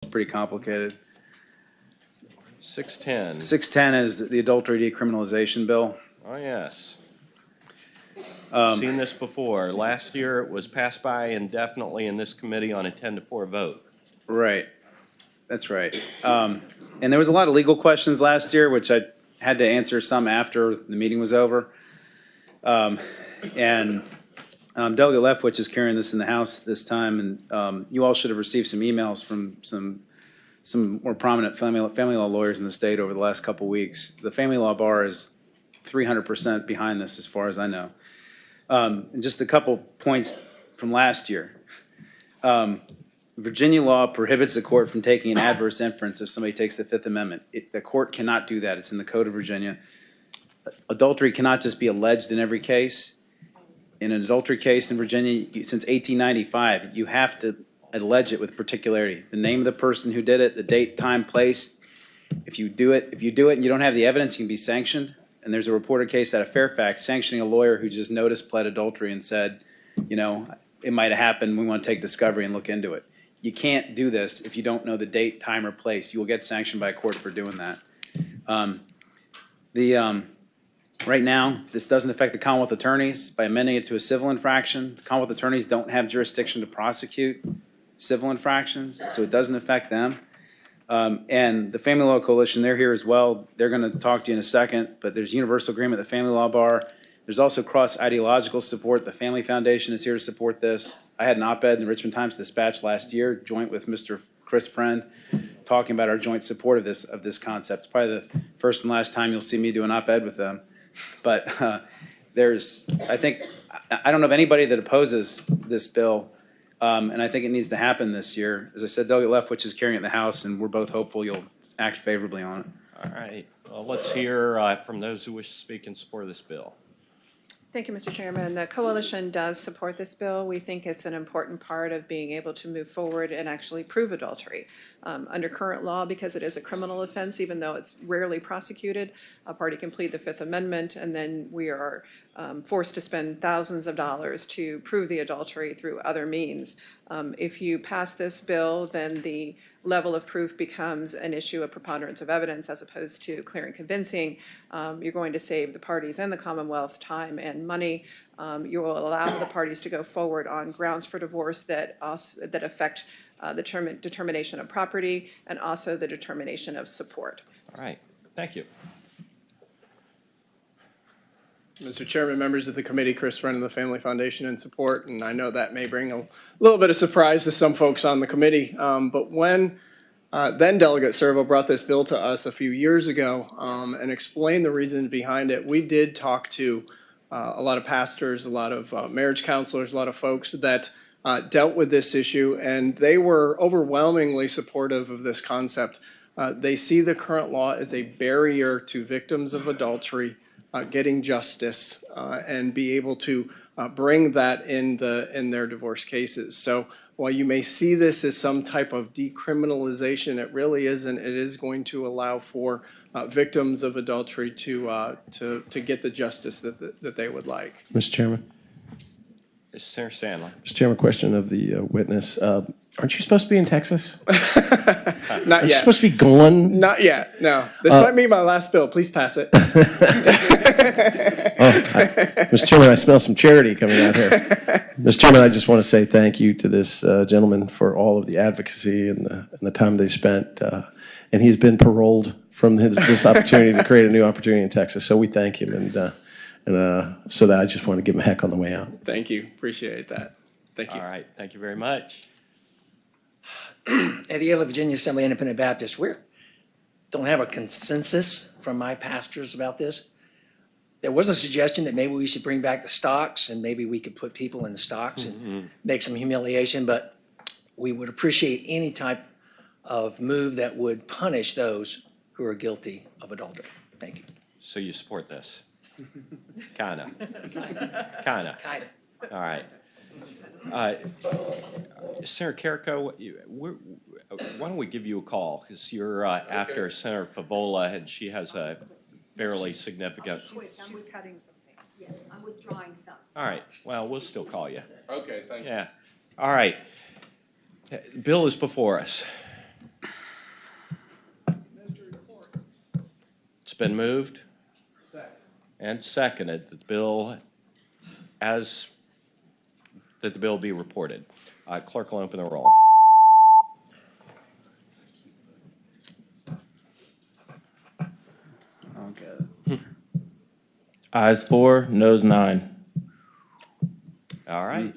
It's pretty complicated. 610. 610 is the adultery decriminalization bill. Oh, yes. Seen this before. Last year, it was passed by indefinitely in this committee on a 10-4 vote. Right. That's right. And there was a lot of legal questions last year, which I had to answer some after the meeting was over. Delegate Leftwich is carrying this in the House this time, and you all should have received some emails from some more prominent family law lawyers in the state over the last couple weeks. The family law bar is 300% behind this, as far as I know. And just a couple points from last year. Virginia law prohibits the court from taking an adverse inference if somebody takes the Fifth Amendment. The court cannot do that. It's in the Code of Virginia. Adultery cannot just be alleged in every case. In an adultery case in Virginia, since 1895, you have to allege it with particularity. The name of the person who did it, the date, time, place. If you do it and you don't have the evidence, you can be sanctioned. And there's a reported case out of Fairfax sanctioning a lawyer who just noticed pled adultery and said, you know, it might have happened. We want to take discovery and look into it. You can't do this if you don't know the date, time, or place. You will get sanctioned by a court for doing that. Right now, this doesn't affect the Commonwealth attorneys. By amending it to a civil infraction, the Commonwealth attorneys don't have jurisdiction to prosecute civil infractions, so it doesn't affect them. And the Family Law Coalition, they're here as well. They're going to talk to you in a second, but there's universal agreement at the Family Law Bar. There's also cross-ideological support. The Family Foundation is here to support this. I had an op-ed in the Richmond Times-Dispatch last year, joint with Mr. Chris Friend, talking about our joint support of this concept. It's probably the first and last time you'll see me do an op-ed with them. But I don't know of anybody that opposes this bill, and I think it needs to happen this year. As I said, Delegate Leftwich is carrying it in the House, and we're both hopeful you'll act favorably on it. All right. Well, let's hear from those who wish to speak in support of this bill. Thank you, Mr. Chairman. The coalition does support this bill. We think it's an important part of being able to move forward and actually prove adultery. Under current law, because it is a criminal offense, even though it's rarely prosecuted, a party can plead the Fifth Amendment, and then we are forced to spend thousands of dollars to prove the adultery through other means. If you pass this bill, then the level of proof becomes an issue of preponderance of evidence as opposed to clear and convincing. You're going to save the parties and the Commonwealth time and money. You will allow the parties to go forward on grounds for divorce that affect the determination of property and also the determination of support. All right. Thank you. Mr. Chairman, members of the committee, Chris Friend of the Family Foundation in support, and I know that may bring a little bit of surprise to some folks on the committee, but when then Delegate Servo brought this bill to us a few years ago and explained the reason behind it, we did talk to a lot of pastors, a lot of marriage counselors, a lot of folks that dealt with this issue, and they were overwhelmingly supportive of this concept. They see the current law as a barrier to victims of adultery getting justice and be able to bring that in their divorce cases. So while you may see this as some type of decriminalization, it really isn't. It is going to allow for victims of adultery to get the justice that they would like. Mr. Chairman. Senator Sandler. Mr. Chairman, question of the witness. Aren't you supposed to be in Texas? Not Are you yet. supposed to be going? Not yet, no. This might be my last bill. Please pass it. Mr. Chairman, I smell some charity coming out here. Mr. Chairman, I just want to say thank you to this gentleman for all of the advocacy and the time they spent. And he's been paroled from this opportunity to create a new opportunity in Texas. So we thank him. And so that I just want to give him a heck on the way out. Thank you. Appreciate that. Thank you. All right. Thank you very much. At Yale, Virginia Assembly Independent Baptist, we don't have a consensus from my pastors about this. There was a suggestion that maybe we should bring back the stocks and maybe we could put people in the stocks and make some humiliation, but we would appreciate any type of move that would punish those who are guilty of adultery. Thank you. So you support this? Kinda. Kinda. Kinda. All right. Senator Carrico, why don't we give you a call? Because you're after Senator Favola, and she has a fairly significant... I'm cutting some things. Yes, I'm withdrawing some. All right. Well, we'll still call you. Okay, thank you. Yeah. All right. The bill is before us. been moved and seconded that the bill be reported. Clerk will open the roll. Okay. Ayes 4, noes 9. All right,